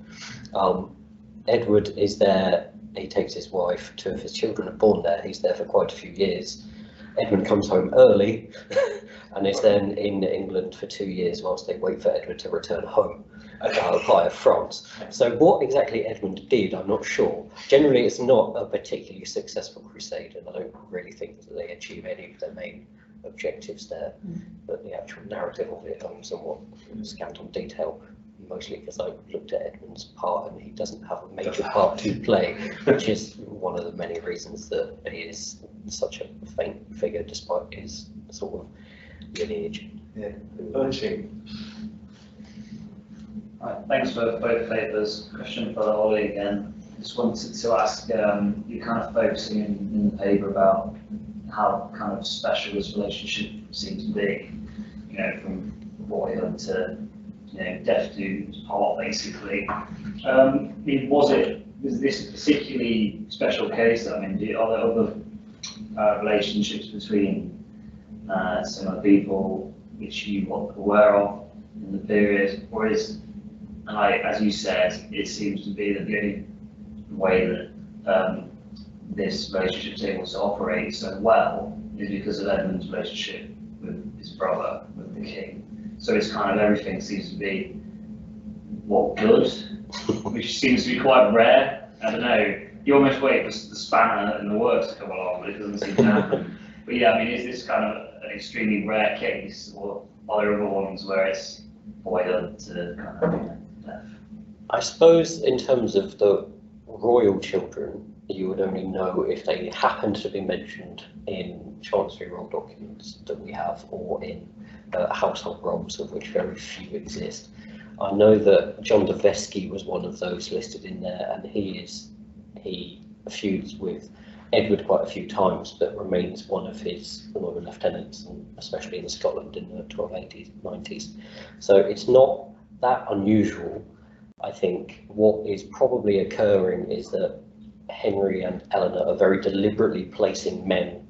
Edward is there, he takes his wife, 2 of his children are born there, he's there for quite a few years. Edmund comes home early and is then in England for 2 years whilst they wait for Edward to return home via France. So what exactly Edmund did, I'm not sure. Generally, it's not a particularly successful crusade, and I don't really think that they achieve any of their main objectives there. But the actual narrative of it, I'm somewhat scant on detail, mostly because I looked at Edmund's part and he doesn't have a major part to play, which is one of the many reasons that he is such a faint figure despite his sort of lineage. Yeah. Right, thanks for both papers. Question for Ollie again. Just wanted to ask, you're kind of focusing in the paper about how kind of special this relationship seems to be, you know, from boyhood to, you know, death to part, basically. Was this a particularly special case? I mean, are there other relationships between similar people which you were aware of in the period, or is, like as you said, it seems to be that the only way that this relationship is able to operate so well is because of Edmund's relationship with his brother, with the king. So it's kind of everything seems to be good, which seems to be quite rare. I don't know. You almost wait for the spanner in the works to come along, but it doesn't seem to happen. But yeah, I mean, is this kind of an extremely rare case, or are there other ones where it's boyhood to kind of, you know, death? I suppose in terms of the royal children, you would only know if they happened to be mentioned in Chancery roll documents that we have, or in household rolls, of which very few exist. I know that John de Vesci was one of those listed in there, and he feuds with Edward quite a few times, but remains one of his Lord lieutenants, and especially in Scotland in the 1280s, 90s. So it's not that unusual. I think what is probably occurring is that Henry and Eleanor are very deliberately placing men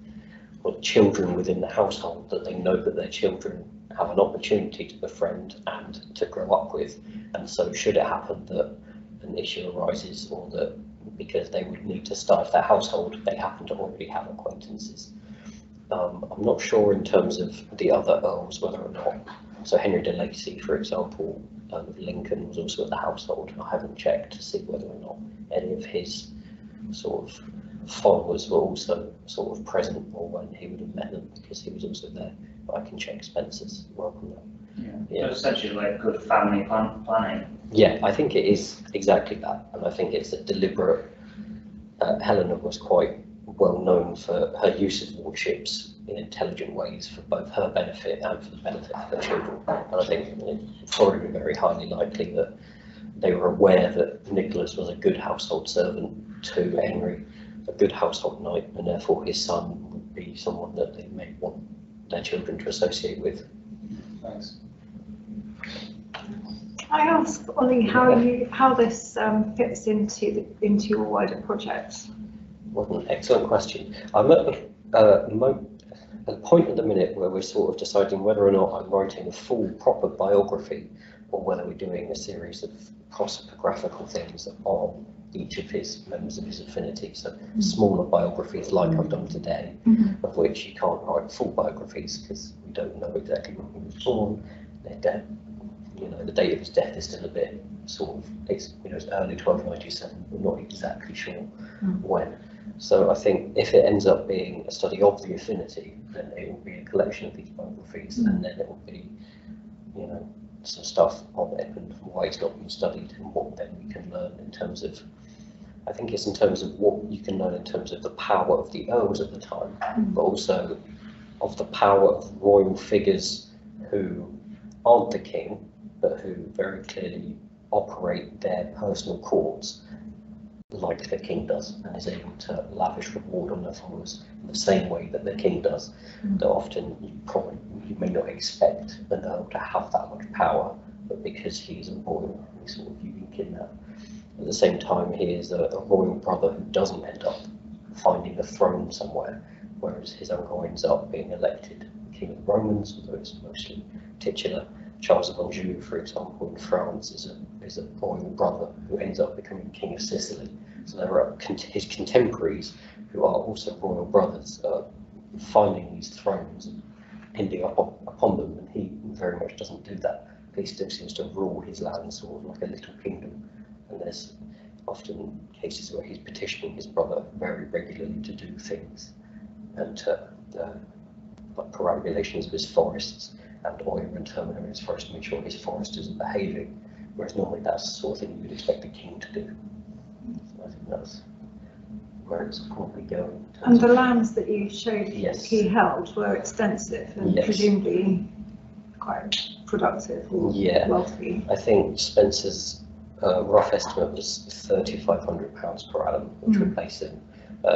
or children within the household that they know that their children have an opportunity to befriend and to grow up with. And so should it happen that an issue arises, or that because they would need to start their household, they happen to already have acquaintances. I'm not sure in terms of the other earls whether or not, so Henry de Lacy, for example, of Lincoln, was also at the household. I haven't checked to see whether or not any of his sort of followers were also sort of present, or when he would have met them, because he was also there. But I can check Spencer's work on that. Yeah. So essentially like good family planning. Yeah, I think it is exactly that, and I think it's a deliberate. Helena was quite well known for her use of warships in intelligent ways for both her benefit and for the benefit of her children. And I think it's probably very highly likely that they were aware that Nicholas was a good household servant to Henry, a good household knight, and therefore his son would be someone that they may want their children to associate with. Thanks. I ask Ollie how this fits into your wider project. What an excellent question. I'm at a point at the minute where we're sort of deciding whether or not I'm writing a full proper biography, or whether we're doing a series of prosopographical things on each of his members of his affinity. So smaller biographies like I've done today, of which you can't write full biographies because we don't know exactly when he was born, their death. You know, the date of his death is still a bit sort of, it's, you know, it's early 1297, we're not exactly sure when. So I think if it ends up being a study of the affinity, then it will be a collection of these biographies, and then it will be, you know, some stuff on Edmund, why he's not been studied, and what then we can learn in terms of, I think it's in terms of what you can learn in terms of the power of the earls at the time, but also of the power of royal figures who aren't the king, but who very clearly operate their personal courts like the king does, and is able to lavish reward on their followers in the same way that the king does. That often you may not expect an earl to have that much power, but because he is a royal, he's sort of unique in that. At the same time, he is a royal brother who doesn't end up finding a throne somewhere, whereas his uncle ends up being elected King of the Romans, although it's mostly titular. Charles of Anjou, for example, in France, is a royal brother who ends up becoming King of Sicily. So there are his contemporaries who are also royal brothers finding these thrones and ending up upon them, and he very much doesn't do that. He still seems to rule his land sort of like a little kingdom, and there's often cases where he's petitioning his brother very regularly to do things, and to like perambulations of his forests and oil and termina in his forest to make sure his forest isn't behaving, whereas normally that's the sort of thing you'd expect a king to do. So I think that's where it's probably going. And the lands that you showed Yes. he held were extensive and Yes. presumably quite productive or Yeah. wealthy. I think Spencer's rough estimate was £3,500 per annum, which would place him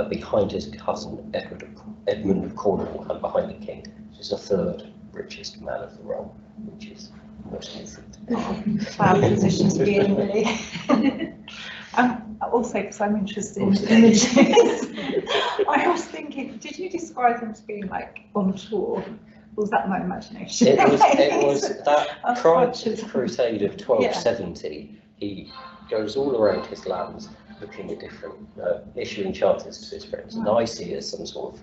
behind his cousin Edmund of Cornwall and behind the king, which is the third richest man of the realm, which is most important. Bad position to be in, really. Also, because I'm interested in images, I was thinking, did you describe him as being like on tour? Or was that my imagination? It was that prior to the Crusade of 1270, he goes all around his lands looking at different, issuing charters to his friends, and I see it as some sort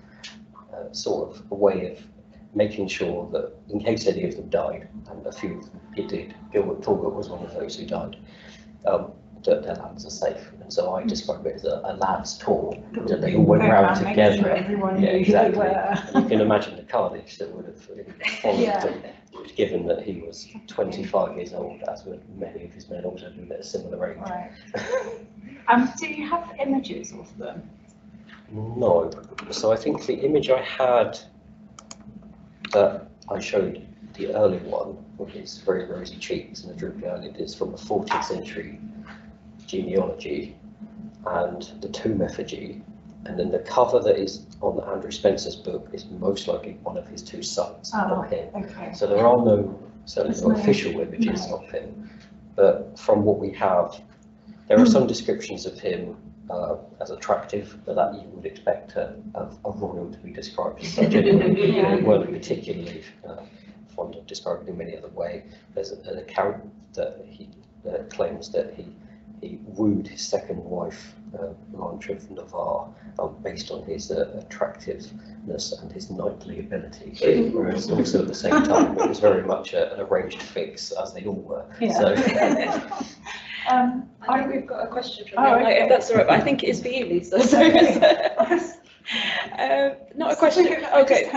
of a way of making sure that in case any of them died, and a few of them he did, Gilbert Talbot was one of those who died, that their lands are safe. And so I describe it as a lad's tour, that they all went round together. Sure everyone knew exactly. who they were. You can imagine the carnage that would have followed them, given that he was 25 years old, as were many of his men also been at a similar age. Right. Do you have images of them? No. So I think the image I had that I showed, the early one, which is very rosy cheeks and a droopy eyelid, is from a 14th century genealogy and the tomb effigy, and then the cover that is on Andrew Spencer's book is most likely one of his two sons of him. Okay. So there are certainly no official images of him, but from what we have, there are some descriptions of him as attractive, but that you would expect a royal to be described as such anyway. They weren't particularly fond of describing him any other way. There's an account that he claims that he wooed his second wife, Laurence of Navarre, based on his attractiveness and his knightly ability, whereas also at the same time it was very much an arranged fix, as they all were. Yeah. So. I think we've got a question from you, okay. if that's all right, but I think it is for you, Lisa. Not a question. Okay.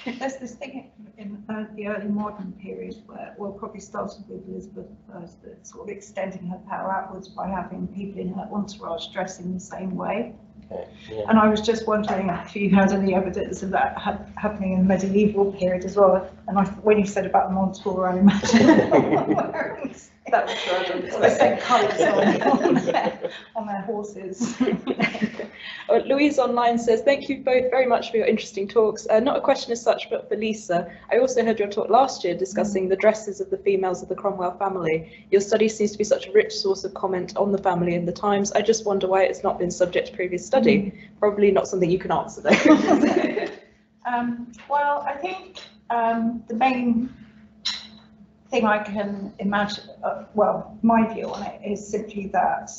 There's this thing in the early modern period where, well, probably started with Elizabeth I, but sort of extending her power outwards by having people in her entourage dressing the same way. Yeah. And I was just wondering if you had any evidence of that happening in the medieval period as well. And when you said about Montour, I imagine that was the same colours on their horses. Louise online says, thank you both very much for your interesting talks. Not a question as such, but for Lisa. I also heard your talk last year discussing the dresses of the females of the Cromwell family. Your study seems to be such a rich source of comment on the family in the times. I just wonder why it's not been subject to previous study. Probably not something you can answer though. Well, I think the main thing I can imagine, my view on it is simply that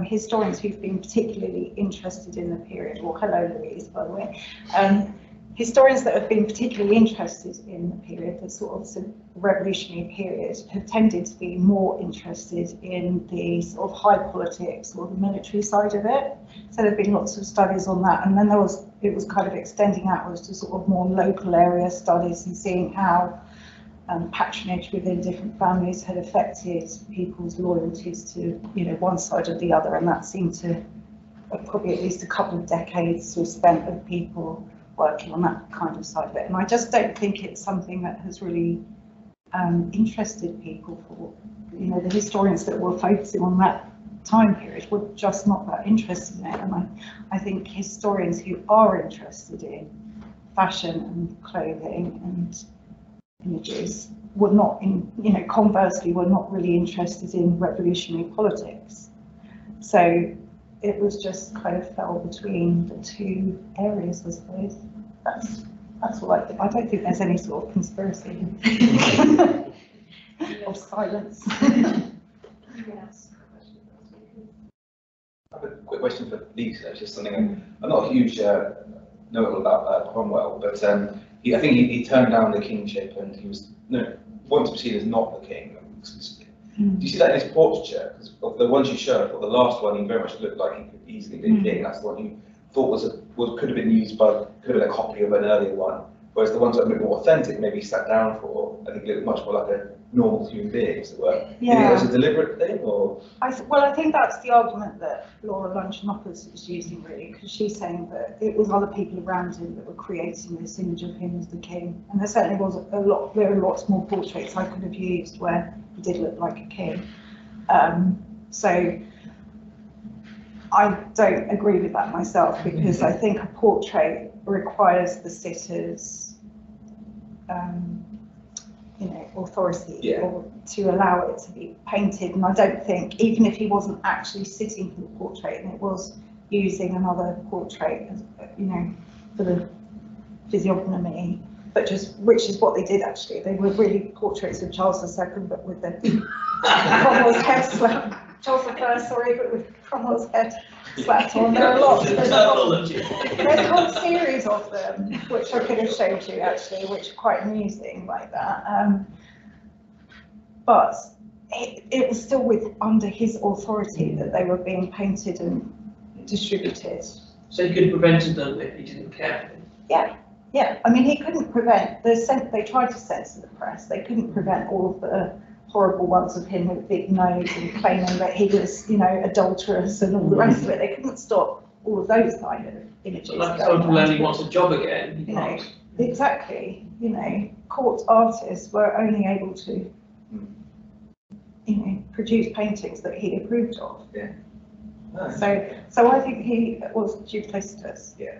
historians who've been particularly interested in the period, or hello Louise, by the way, historians that have been particularly interested in the period, the sort of revolutionary period, have tended to be more interested in the sort of high politics or the military side of it. So there have been lots of studies on that, and then it was kind of extending outwards to sort of more local area studies and seeing how patronage within different families had affected people's loyalties to, one side or the other, and that seemed to probably at least a couple of decades were spent of people working on that kind of side of it. And I just don't think it's something that has really interested people. For the historians that were focusing on that time period were just not that interested in it. And I think historians who are interested in fashion and clothing and images were not conversely were not really interested in revolutionary politics. So it was just kind of fell between the two areas, I suppose. That's all I think. I don't think there's any sort of conspiracy of silence. Yes. I have a quick question for Lisa. It's just something I'm not a huge know-all about Cromwell, but I think he turned down the kingship and he was wanted to be seen as not the king. Do you see that in his portraiture? Because of the ones you showed, I thought the last one he very much looked like he could easily be king. That's the one you thought could have been used could have been a copy of an earlier one. Whereas the ones that are a bit more authentic, maybe he sat down for, I think he looked much more like a normal human being, as it were. Do you think it was a deliberate thing, or? Well, I think that's the argument that Laura Lunchemoppers was using, really, because she's saying that it was other people around him that were creating this image of him as the king. And there certainly was there were lots more portraits I could have used where he did look like a king. So I don't agree with that myself, because I think a portrait requires the sitter's authority or to allow it to be painted. And I don't think, even if he wasn't actually sitting for the portrait and it was using another portrait as, for the physiognomy, but which is what they did actually. They were really portraits of Charles II, but with the Cromwell's head slapped. Charles I, sorry, but with Cromwell's head slapped on. There are lots. There's a whole series of them, which I could have showed you actually, which are quite amusing like that. But it was still under his authority that they were being painted and distributed. So he could have prevented them if he didn't care? Yeah. I mean, he couldn't prevent, they tried to censor the press. They couldn't prevent all of the horrible ones of him with a big nose and claiming that he was, adulterous and all the rest of it. They couldn't stop all of those kind of images. But like someone who only wants a job again. Exactly. Court artists were only able to, produce paintings that he approved of. Yeah. So I think he was duplicitous. Yeah.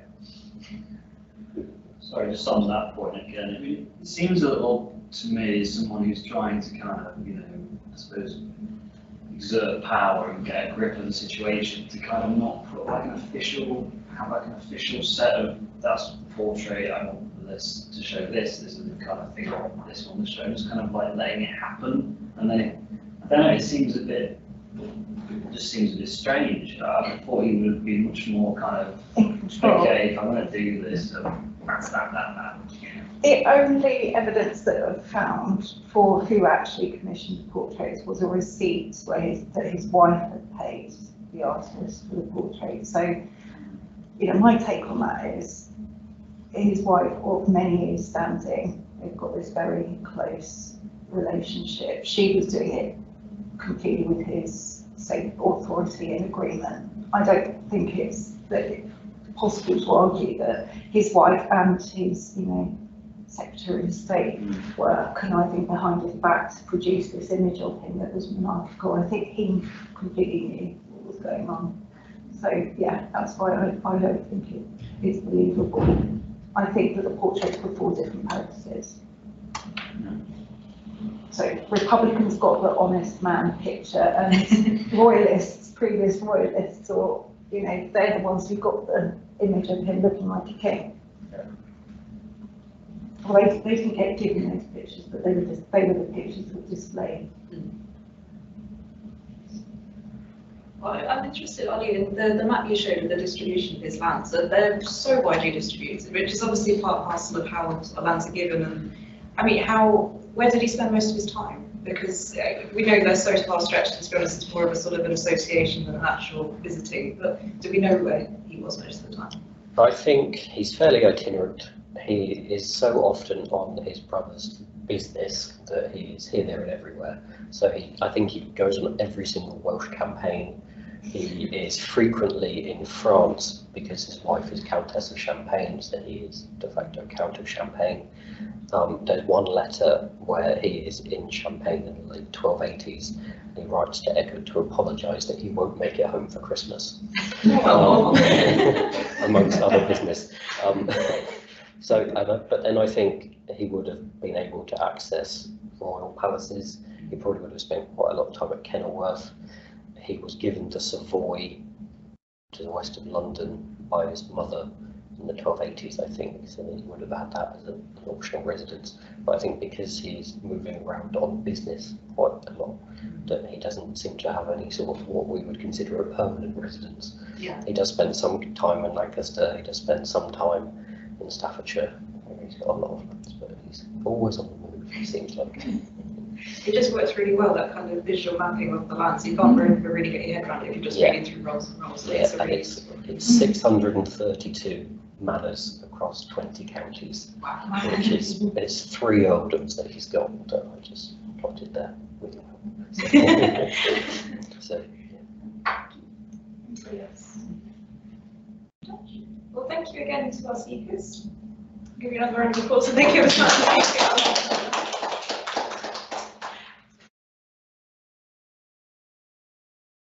Sorry, just on that point again, I mean, it seems a little to me as someone who's trying to kind of, I suppose, exert power and get a grip of the situation, to kind of not put like an official set of that's the portrait, I want this to show this is the kind of thing I want this one to show, just kind of like letting it happen, and then I don't know, it seems a bit strange. I thought he would be much more kind of, okay, if I'm going to do this, that's that. The only evidence that I've found for who actually commissioned the portraits was a receipt that his wife had paid the artist for the portrait. So, my take on that is his wife, of many years standing, they've got this very close relationship. She was doing it completely with his, authority and agreement. I don't think it's possible to argue that his wife and his, Secretary of State were conniving behind his back to produce this image of him that was monarchical. I think he completely knew what was going on. So yeah, that's why I don't think it is believable. I think that the portraits were for different purposes. So Republicans got the honest man picture, and royalists, previous royalists, or they're the ones who got the image of him looking like a king. Well, they didn't get given those pictures, but they were the pictures that were displayed. Well, I'm interested, Ollie, in the map you showed of the distribution of his lands. They're so widely distributed, which is obviously part and parcel of how lands are given. And I mean, where did he spend most of his time? Because we know they're so far stretched, and to be honest, it's more of a sort of an association than an actual visiting. But do we know where he was most of the time? I think he's fairly itinerant. He is so often on his brother's business that he is here, there and everywhere. So I think he goes on every single Welsh campaign. He is frequently in France because his wife is Countess of Champagne, so he is de facto Count of Champagne. There's one letter where he is in Champagne in the late 1280s, and he writes to Edward to apologise that he won't make it home for Christmas, amongst other business. But then I think he would have been able to access royal palaces. He probably would have spent quite a lot of time at Kenilworth. He was given to Savoy, to the west of London, by his mother, in the 1280s, I think, so he would have had that as an optional residence. But I think because he's moving around on business quite a lot, that he doesn't seem to have any sort of what we would consider a permanent residence. Yeah. He does spend some time in Lancaster, he does spend some time in Staffordshire, where he's got a lot of lands, but he's always on the move, it seems like. It just works really well, that kind of visual mapping of the lands. You can't really get your head around it if you're just reading through rolls and rolls. Yeah, and it's 632 manors across 20 counties, which is, it's 3 earldoms that he's got, that I just plotted there with him. So, Yes. Well, thank you again to our speakers. Give you another round of applause and thank you very much.